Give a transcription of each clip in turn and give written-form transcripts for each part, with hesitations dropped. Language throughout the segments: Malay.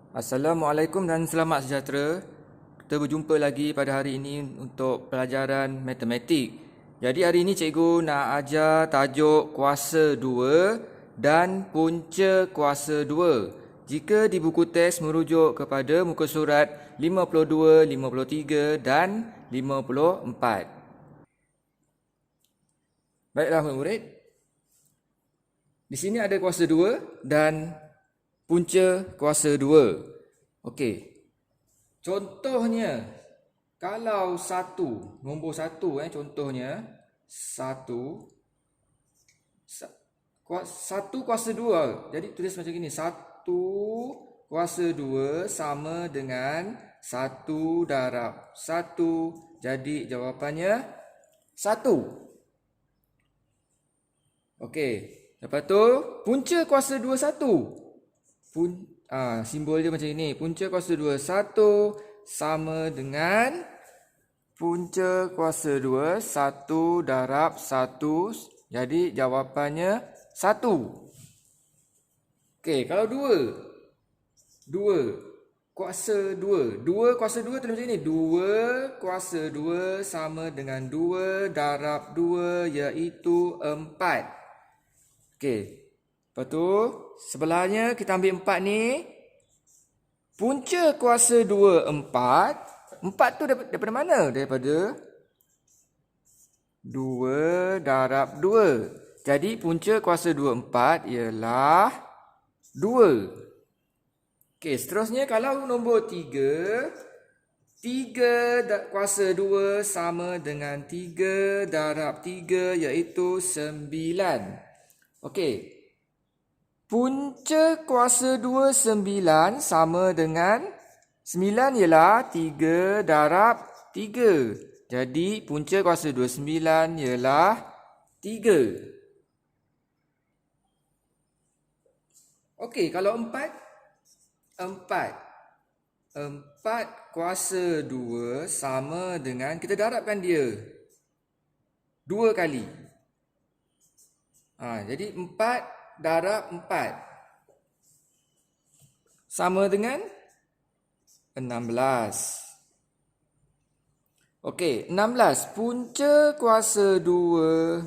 Assalamualaikum dan selamat sejahtera. Kita berjumpa lagi pada hari ini untuk pelajaran matematik. Jadi hari ini cikgu nak ajar tajuk kuasa 2 dan punca kuasa 2. Jika di buku teks merujuk kepada muka surat 52, 53 dan 54. Baiklah murid. Di sini ada kuasa 2 dan punca kuasa 2. Okey. Contohnya, kalau nombor 1 contohnya 1 kuasa 2. Jadi tulis macam gini, 1 kuasa 2 sama dengan 1 darab 1. Jadi jawapannya 1. Okey. Lepas tu punca kuasa 2 1. Simbol dia macam ini. Punca kuasa 2 1 sama dengan punca kuasa 2 1 darab 1. Jadi jawapannya 1. Okey, kalau 2 kuasa 2. 2 kuasa 2 tulis macam ini. 2 kuasa 2 sama dengan 2 darab 2 iaitu 4. Okey. Lepas tu sebelahnya kita ambil 4 ni. Punca kuasa 2 4. 4 tu daripada mana? Daripada 2 darab 2. Jadi punca kuasa 2 4 ialah 2. Okey, seterusnya kalau nombor 3. 3 kuasa 2 sama dengan 3 darab 3 iaitu 9. Okey. Punca kuasa 2 9 sama dengan 9 ialah 3 darab 3. Jadi punca kuasa 2 9 ialah 3. Okey, kalau 4 kuasa 2 sama dengan, kita darabkan dia 2 kali. Jadi 4 darab 4 sama dengan 16. Okey, 16. Punca kuasa 2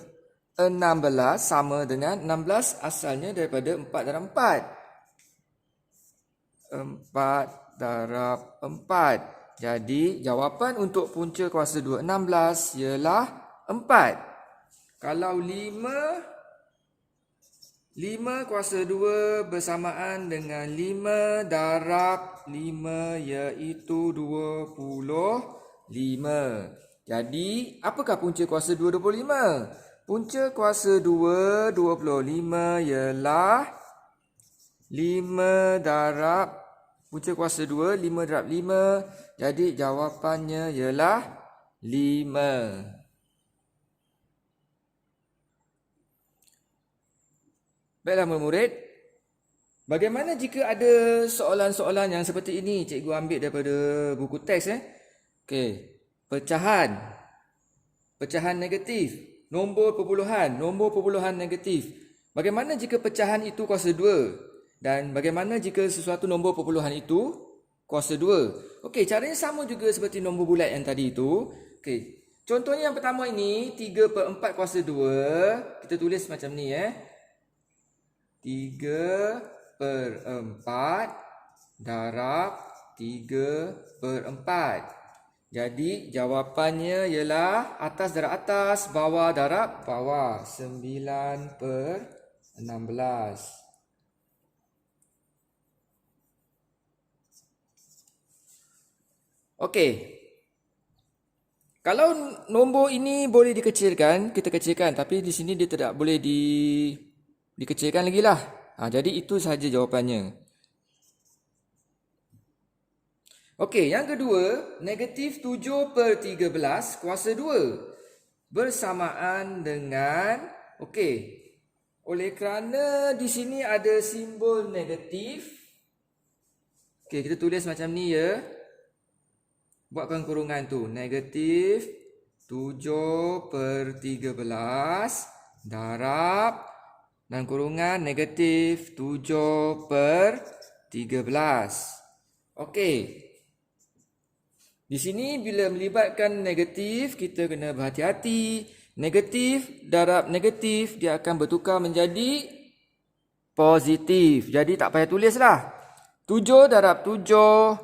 16 sama dengan 16 asalnya daripada 4 darab 4. 4 darab 4. Jadi jawapan untuk punca kuasa 2 16 ialah 4. Kalau 5 kuasa 2 bersamaan dengan 5 darab 5 iaitu 25. Jadi, apakah punca kuasa 2 25? Punca kuasa 2 25 ialah 5 darab, punca kuasa 2 5 darab 5. Jadi jawapannya ialah 5. Baiklah murid, bagaimana jika ada soalan-soalan yang seperti ini? Cikgu ambil daripada buku teks. Okey, pecahan negatif, nombor perpuluhan negatif. Bagaimana jika pecahan itu kuasa 2? Dan bagaimana jika sesuatu nombor perpuluhan itu kuasa 2? Okey, caranya sama juga seperti nombor bulat yang tadi itu. Okey, contohnya yang pertama ini 3/4 kuasa 2. Kita tulis macam ni 3/4 darab 3/4. Jadi jawapannya ialah atas darab atas, bawah darab bawah. 9/16. Okey. Kalau nombor ini boleh dikecilkan, kita kecilkan. Tapi di sini dia tidak boleh dikecilkan lagi lah. Jadi itu sahaja jawapannya. Okey, yang kedua, negatif 7/13 kuasa 2 bersamaan dengan, oleh kerana di sini ada simbol negatif. Okey, kita tulis macam ni Buatkan kurungan tu. Negatif 7/13 darab dan kurungan negatif 7/13. Okey. Di sini bila melibatkan negatif, kita kena berhati-hati. Negatif darab negatif, dia akan bertukar menjadi positif. Jadi tak payah tulislah. 7 darab 7,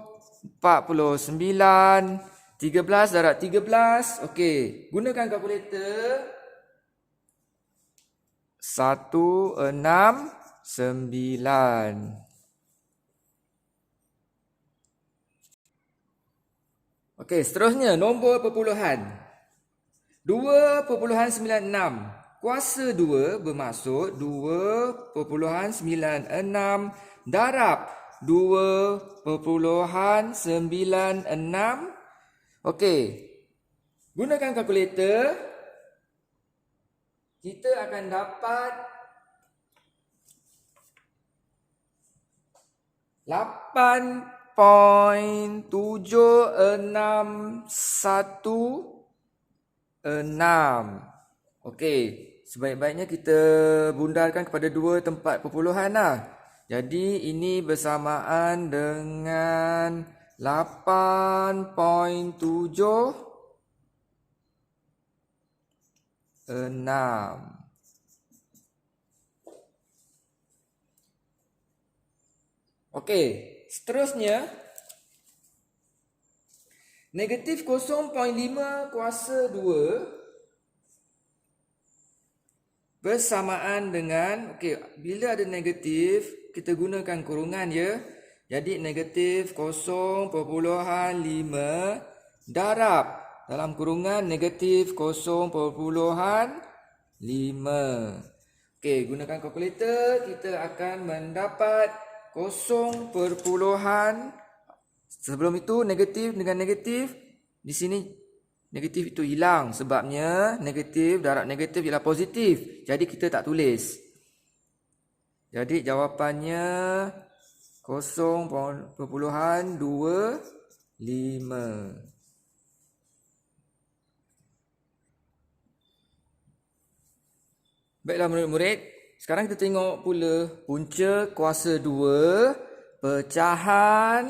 49. 13 darab 13. Okey, gunakan kalkulator. 169. Okey, seterusnya nombor perpuluhan. 2.96. Kuasa 2 bermaksud 2.96 darab 2.96. Okey. Gunakan kalkulator. Kita akan dapat 8.7616. Okey, sebaik-baiknya kita bundarkan kepada dua tempat perpuluhan lah. Jadi ini bersamaan dengan 8.76. Okey, seterusnya negatif 0.5 kuasa 2 bersamaan dengan, okey, bila ada negatif kita gunakan kurungan ya. Jadi negatif 0.5 darab dalam kurungan negatif 0.5. Okey, gunakan kalkulator, kita akan mendapat 0. Sebelum itu negatif dengan negatif, di sini negatif itu hilang sebabnya negatif darab negatif ialah positif. Jadi kita tak tulis. Jadi jawapannya 0.25. Baiklah murid-murid, sekarang kita tengok pula punca kuasa 2, pecahan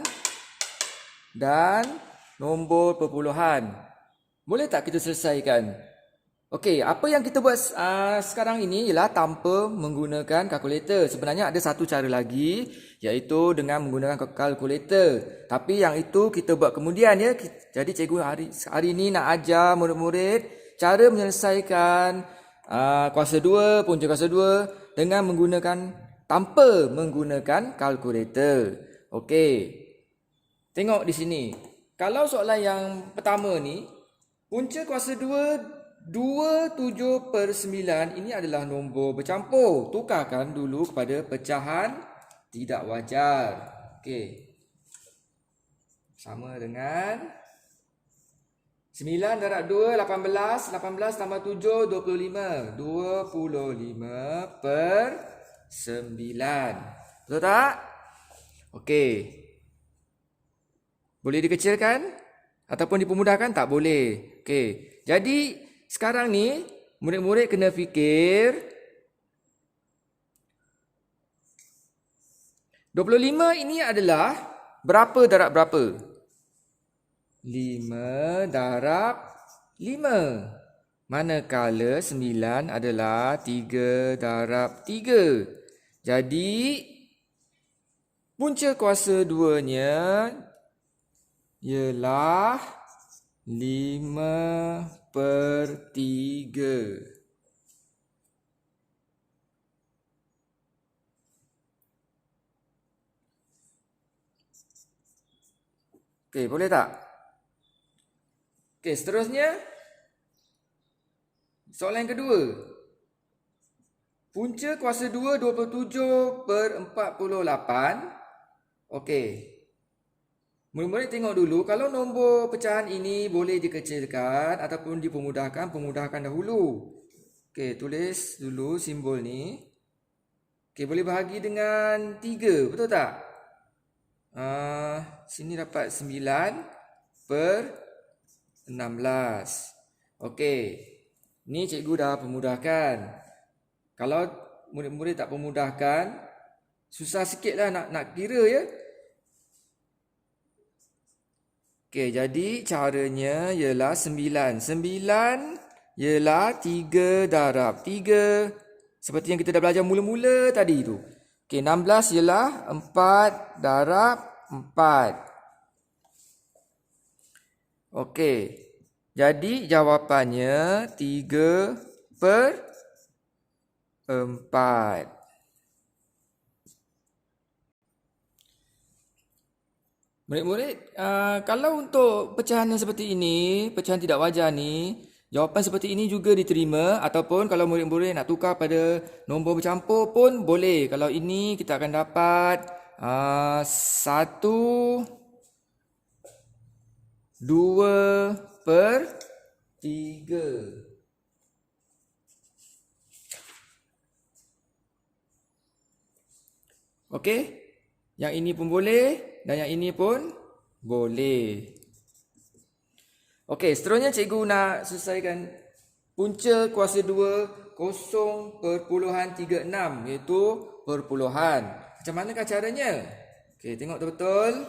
dan nombor perpuluhan. Boleh tak kita selesaikan? Okey, apa yang kita buat sekarang ini ialah tanpa menggunakan kalkulator. Sebenarnya ada satu cara lagi, iaitu dengan menggunakan kalkulator. Tapi yang itu kita buat kemudian ya. Jadi cikgu hari ini nak ajar murid-murid cara menyelesaikan kuasa 2, punca kuasa 2 dengan tanpa menggunakan kalkulator. Okey. Tengok di sini. Kalau soalan yang pertama ni, punca kuasa 2 27/9 ini adalah nombor bercampur. Tukarkan dulu kepada pecahan tidak wajar. Okey. Sama dengan 9 darab 2, 18. 18 tambah 7, 25. 25/9. Betul tak? Okey. Boleh dikecilkan? Ataupun dipermudahkan? Tak boleh. Okey. Jadi, sekarang ni, murid-murid kena fikir 25 ini adalah berapa darab berapa? 5 darab 5. Manakala 9 adalah 3 darab 3. Jadi, punca kuasa 2-nya ialah 5/3. Okey, boleh tak? Okey, seterusnya. Soalan yang kedua. Punca kuasa 2, 27/48. Okey. Murid-murid tengok dulu, kalau nombor pecahan ini boleh dikecilkan ataupun dipermudahkan, permudahkan dahulu. Okey, tulis dulu simbol ni. Okey, boleh bahagi dengan 3, betul tak? Sini dapat 9/16. Okey, ni cikgu dah permudahkan. Kalau murid-murid tak permudahkan, susah sikit lah nak kira ya. Okey, jadi caranya ialah 9. 9 ialah 3 darab 3. Seperti yang kita dah belajar mula-mula tadi tu. Okey, 16 ialah 4 darab 4. Okey, jadi jawapannya 3/4. Murid-murid, kalau untuk pecahan yang seperti ini, pecahan tidak wajar ni, jawapan seperti ini juga diterima ataupun kalau murid-murid nak tukar pada nombor bercampur pun boleh. Kalau ini kita akan dapat 1, 2/3. Okey, yang ini pun boleh dan yang ini pun boleh. Okey, seterusnya cikgu nak selesaikan punca kuasa 2 0.36 iaitu perpuluhan. Macam manakah caranya? Okey, tengok betul-betul.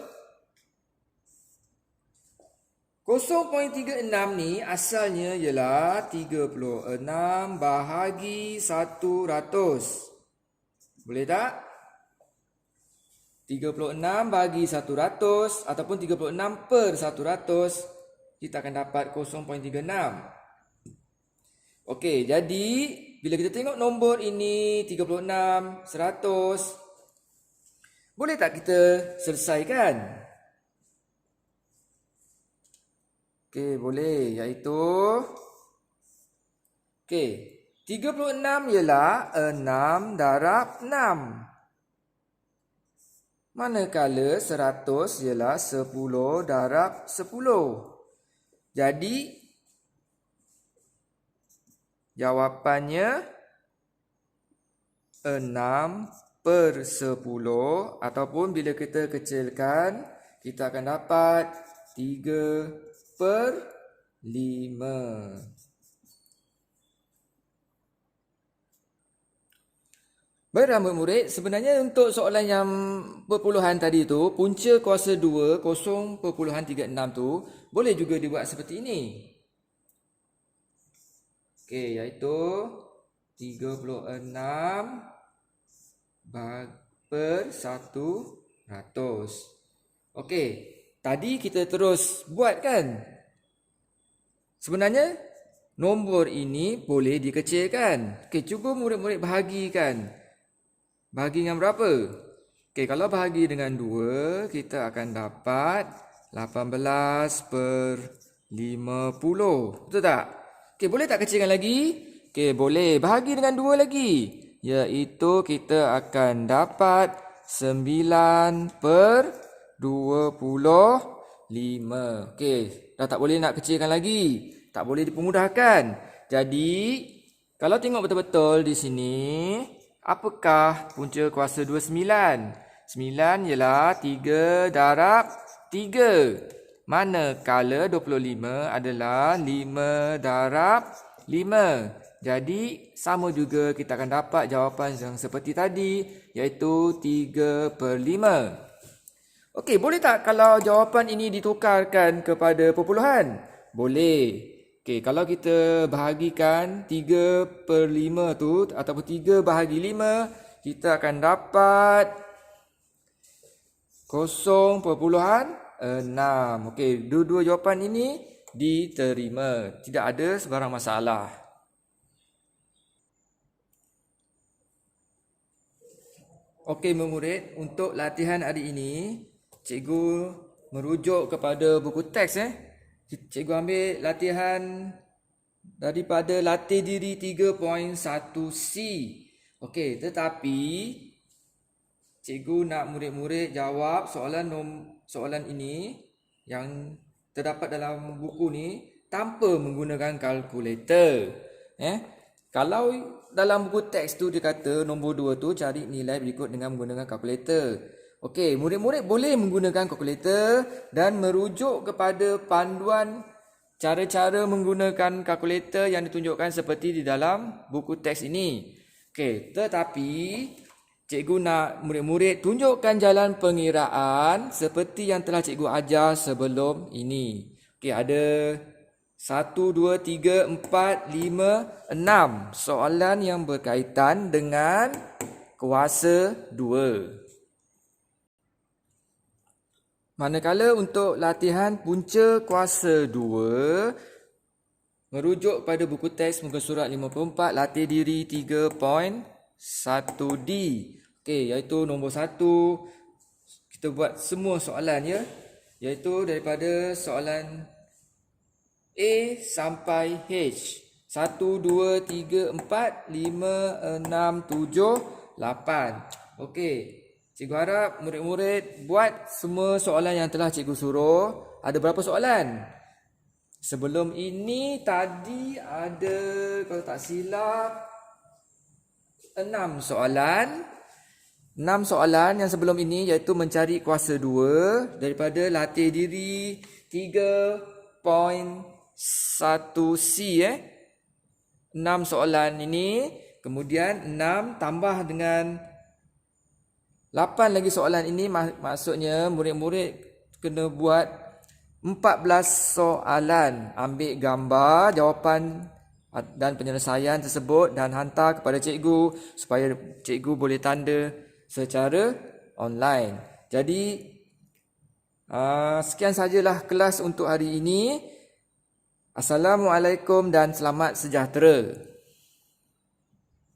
0.36 ni asalnya ialah 36 bahagi 100. Boleh tak? 36 bagi 100 ataupun 36/100, kita akan dapat 0.36. Okey, jadi bila kita tengok nombor ini 36, 100, boleh tak kita selesaikan? Okey, boleh, iaitu okey, 36 ialah 6 darab 6. Manakala 100 ialah 10 darab 10. Jadi jawapannya 6/10 ataupun bila kita kecilkan kita akan dapat 3/5. Baiklah murid-murid, sebenarnya untuk soalan yang perpuluhan tadi tu, punca kuasa 2 0.36 tu boleh juga dibuat seperti ini. Okey, iaitu 36/100. Okey, tadi kita terus buat kan? Sebenarnya nombor ini boleh dikecilkan. Okey, cuba murid-murid bahagikan. Bahagi dengan berapa? Okey, kalau bahagi dengan 2, kita akan dapat 18/50. Betul tak? Okey, boleh tak kecilkan lagi? Okey, boleh. Bahagi dengan 2 lagi. Iaitu kita akan dapat 9/25. Okey, dah tak boleh nak kecilkan lagi. Tak boleh dipermudahkan. Jadi, kalau tengok betul-betul di sini, apakah punca kuasa 29? 9 ialah 3 darab 3. Manakala 25 adalah 5 darab 5. Jadi sama juga kita akan dapat jawapan yang seperti tadi, iaitu 3/5. Okey, boleh tak kalau jawapan ini ditukarkan kepada perpuluhan? Boleh. Okey, kalau kita bahagikan 3/5 tu ataupun 3 bahagi 5, kita akan dapat 0.6. Okey, dua-dua jawapan ini diterima. Tidak ada sebarang masalah. Okey murid, untuk latihan hari ini, cikgu merujuk kepada buku teks. Cikgu ambil latihan daripada latih diri 3.1C. Okey, tetapi cikgu nak murid-murid jawab soalan ini yang terdapat dalam buku ni tanpa menggunakan kalkulator. Kalau dalam buku teks tu dia kata nombor 2 tu cari nilai berikut dengan menggunakan kalkulator. Okey, murid-murid boleh menggunakan kalkulator dan merujuk kepada panduan cara-cara menggunakan kalkulator yang ditunjukkan seperti di dalam buku teks ini. Okey, tetapi cikgu nak murid-murid tunjukkan jalan pengiraan seperti yang telah cikgu ajar sebelum ini. Okey, ada 1, 2, 3, 4, 5, 6 soalan yang berkaitan dengan kuasa 2. Manakala untuk latihan punca kuasa 2, merujuk pada buku teks muka surat 54, latih diri 3.1D. Okey, iaitu nombor 1, kita buat semua soalan ya. Iaitu daripada soalan A sampai H. 1, 2, 3, 4, 5, 6, 7, 8. Okey. Cikgu harap murid-murid buat semua soalan yang telah cikgu suruh. Ada berapa soalan? Sebelum ini tadi ada, kalau tak silap, 6 soalan. 6 soalan yang sebelum ini iaitu mencari kuasa 2 daripada latih diri 3.1C. 6 soalan ini, kemudian 6 tambah dengan 8 lagi soalan ini, maksudnya murid-murid kena buat 14 soalan. Ambil gambar jawapan dan penyelesaian tersebut dan hantar kepada cikgu supaya cikgu boleh tanda secara online. Jadi sekian sajalah kelas untuk hari ini. Assalamualaikum dan selamat sejahtera.